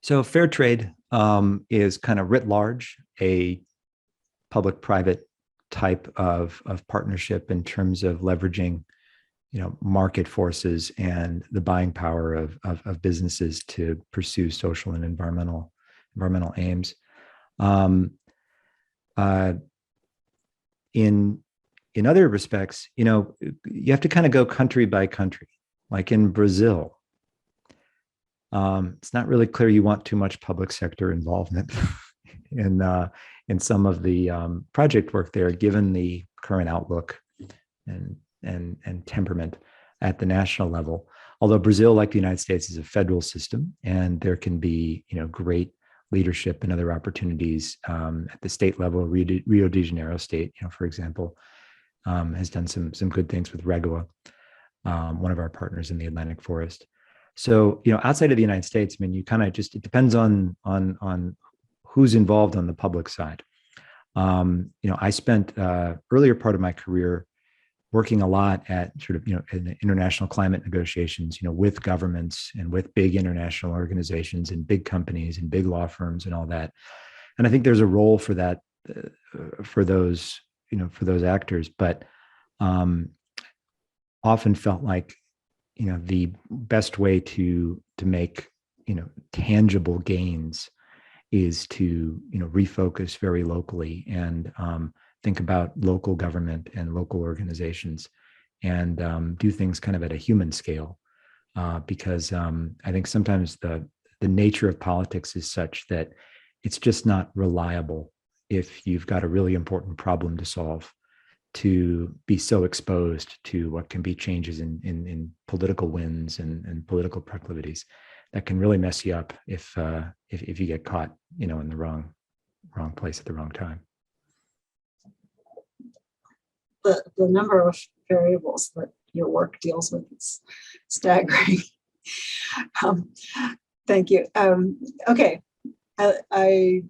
So fair trade is kind of writ large a public-private type of partnership in terms of leveraging, market forces and the buying power of businesses to pursue social and environmental aims. In other respects, you have to kind of go country by country. Like in Brazil, it's not really clear you want too much public sector involvement in some of the project work there, given the current outlook and temperament at the national level. Although Brazil, like the United States, is a federal system, and there can be great leadership and other opportunities at the state level. Rio de Janeiro state, for example, has done some good things with Regoa, one of our partners in the Atlantic Forest. So, outside of the United States, you kind of it depends on who's involved on the public side. I spent earlier part of my career working a lot at sort of, in international climate negotiations, with governments and with big international organizations and big companies and big law firms and all that. And I think there's a role for that, for those actors, but often felt like, the best way to make, tangible gains is to, refocus very locally and think about local government and local organizations and do things kind of at a human scale. Because I think sometimes the nature of politics is such that it's just not reliable if you've got a really important problem to solve, to be so exposed to what can be changes in political winds and political proclivities that can really mess you up if you get caught, in the wrong place at the wrong time. The number of variables that your work deals with is staggering. Thank you. Okay, I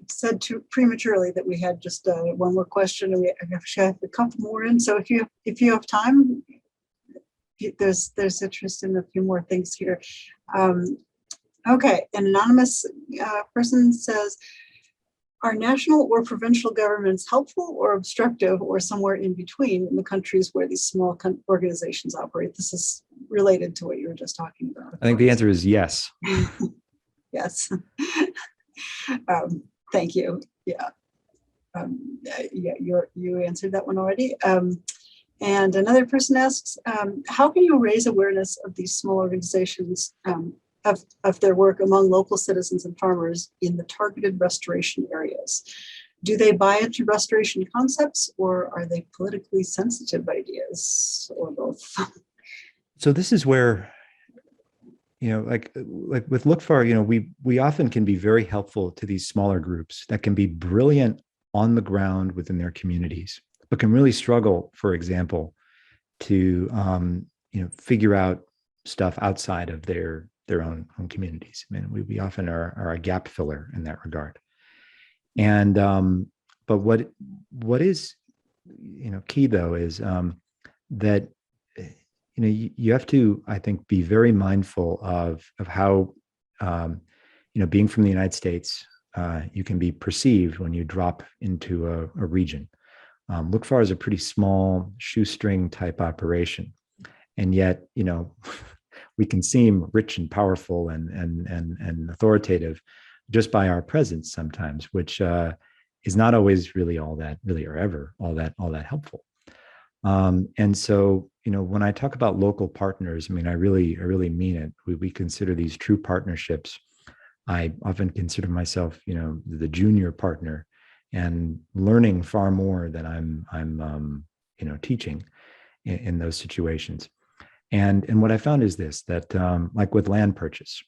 said too prematurely that we had just one more question, and we have a couple more in. So if you have time, there's interest in a few more things here. Okay, an anonymous person says, are national or provincial governments helpful or obstructive or somewhere in between in the countries where these small organizations operate? This is related to what you were just talking about. I think the answer is yes. Yes. Thank you. Yeah. You answered that one already. And another person asks, how can you raise awareness of these small organizations of their work among local citizens and farmers in the targeted restoration areas? Do they buy into restoration concepts, or are they politically sensitive ideas, or both? So this is where, like with Lookfar, we often can be very helpful to these smaller groups that can be brilliant on the ground within their communities, but can really struggle, for example, to figure out stuff outside of their own communities. We often are a gap filler in that regard. And but what is key though is that you have to, I think, be very mindful of how being from the United States, you can be perceived when you drop into a region. Lookfar is a pretty small shoestring type operation, and yet we can seem rich and powerful and authoritative just by our presence sometimes, which is not always really or ever all that helpful. And so, when I talk about local partners, I really mean it. We consider these true partnerships. I often consider myself, the junior partner, and learning far more than I'm teaching in those situations. And what I found is this, that like with land purchase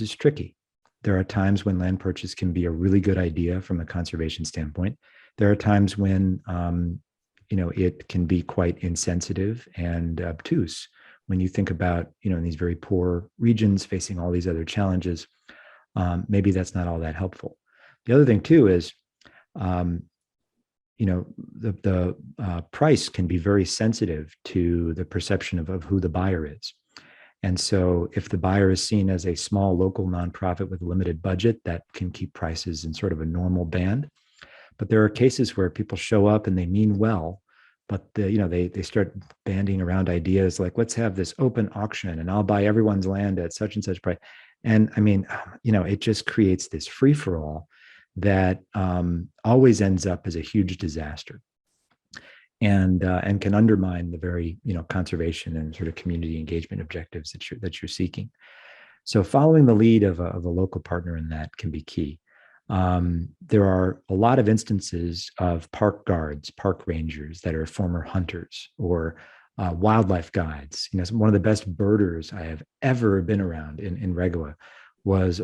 is tricky. There are times when land purchase can be a really good idea from a conservation standpoint. There are times when it can be quite insensitive and obtuse when you think about, in these very poor regions facing all these other challenges. Maybe that's not all that helpful. The other thing too is, the price can be very sensitive to the perception of who the buyer is. And so if the buyer is seen as a small local nonprofit with a limited budget, that can keep prices in sort of a normal band. But there are cases where people show up and they mean well, but they start banding around ideas like, let's have this open auction and I'll buy everyone's land at such and such price. And I mean, it just creates this free-for-all that always ends up as a huge disaster, and can undermine the very conservation and sort of community engagement objectives that you're seeking. So following the lead of a local partner in that can be key. There are a lot of instances of park guards, park rangers that are former hunters, or wildlife guides. One of the best birders I have ever been around in Regua was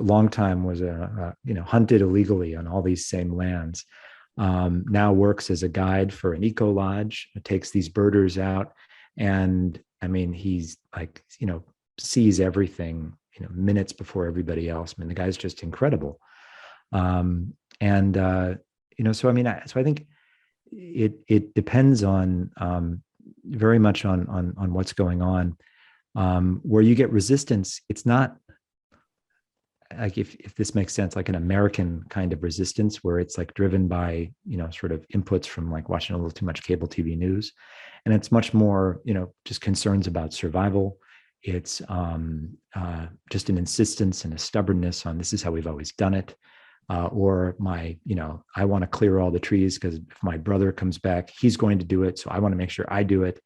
hunted illegally on all these same lands. Now works as a guide for an eco lodge, takes these birders out, and I mean, he's like, sees everything, minutes before everybody else. I mean, the guy's just incredible. So I think it depends on very much on what's going on. Where you get resistance, it's not like, if this makes sense, like an American kind of resistance where it's like driven by, sort of inputs from like watching a little too much cable TV news. And it's much more, just concerns about survival. It's just an insistence and a stubbornness on, this is how we've always done it. Or I want to clear all the trees because if my brother comes back, he's going to do it. So I want to make sure I do it.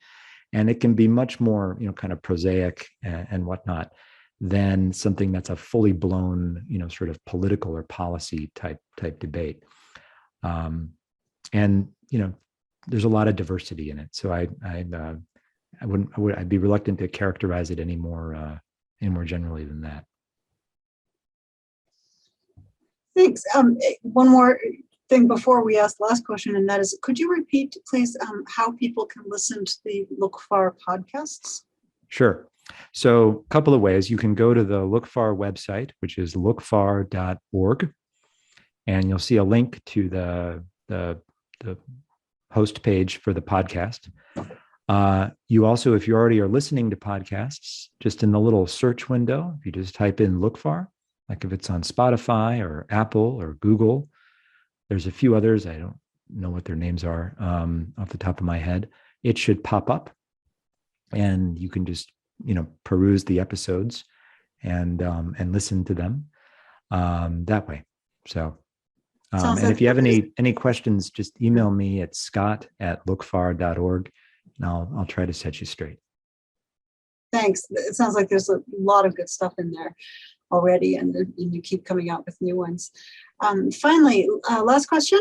And it can be much more, kind of prosaic and whatnot than something that's a fully blown, sort of political or policy type debate. There's a lot of diversity in it. So I'd be reluctant to characterize it any more generally than that. Thanks. One more thing before we ask the last question, and that is, could you repeat, please, how people can listen to the Lookfar podcasts? Sure. So a couple of ways. You can go to the Lookfar website, which is lookfar.org, and you'll see a link to the host page for the podcast. You also, if you already are listening to podcasts, just in the little search window, if you just type in Lookfar, like if it's on Spotify or Apple or Google, there's a few others. I don't know what their names are off the top of my head. It should pop up, and you can just peruse the episodes and listen to them that way. So, and if you have any questions, just email me at scott@lookfar.org, and I'll try to set you straight. Thanks. It sounds like there's a lot of good stuff in there already, and you keep coming out with new ones. Finally, last question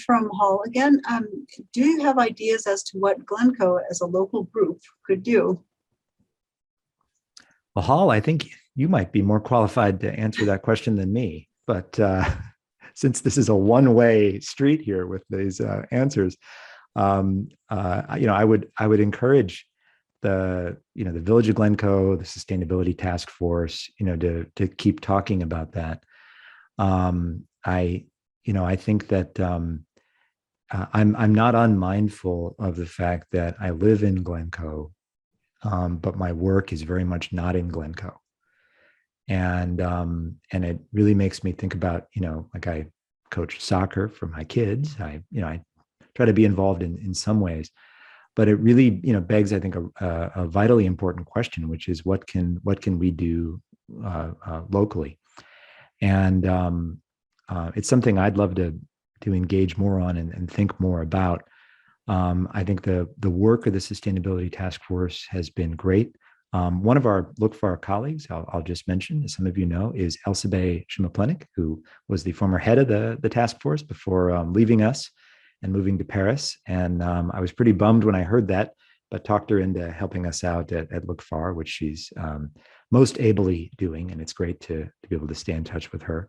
from Hall again. Do you have ideas as to what Glencoe as a local group could do? Well, Hall, I think you might be more qualified to answer that question than me. But since this is a one-way street here with these answers, I would encourage the Village of Glencoe, the Sustainability Task Force, to keep talking about that. I think that I'm not unmindful of the fact that I live in Glencoe, but my work is very much not in Glencoe, and it really makes me think about, like I coach soccer for my kids. I try to be involved in some ways, but it really begs, I think, a vitally important question, which is what can we do locally, and it's something I'd love to engage more on and think more about. I think the work of the Sustainability Task Force has been great. One of our Lookfar colleagues, I'll just mention, as some of you know, is Elsabe Shumaplenik, who was the former head of the task force before leaving us and moving to Paris. And I was pretty bummed when I heard that, but talked her into helping us out at Lookfar, which she's most ably doing. And it's great to be able to stay in touch with her.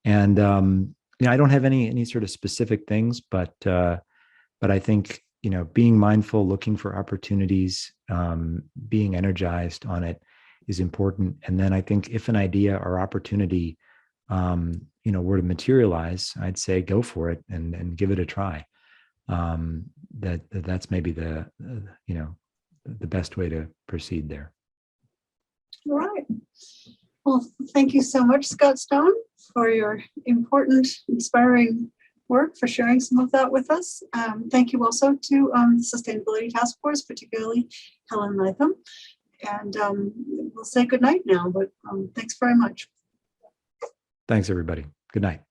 And I don't have any sort of specific things, but I think being mindful, looking for opportunities, being energized on it is important. And then I think if an idea or opportunity, were to materialize, I'd say go for it and give it a try. That's maybe the best way to proceed there. All right. Well, thank you so much, Scott Stone, for your important, inspiring work, for sharing some of that with us. Thank you also to the Sustainability Task Force, particularly Helen Latham. And we'll say good night now, but thanks very much. Thanks, everybody. Good night.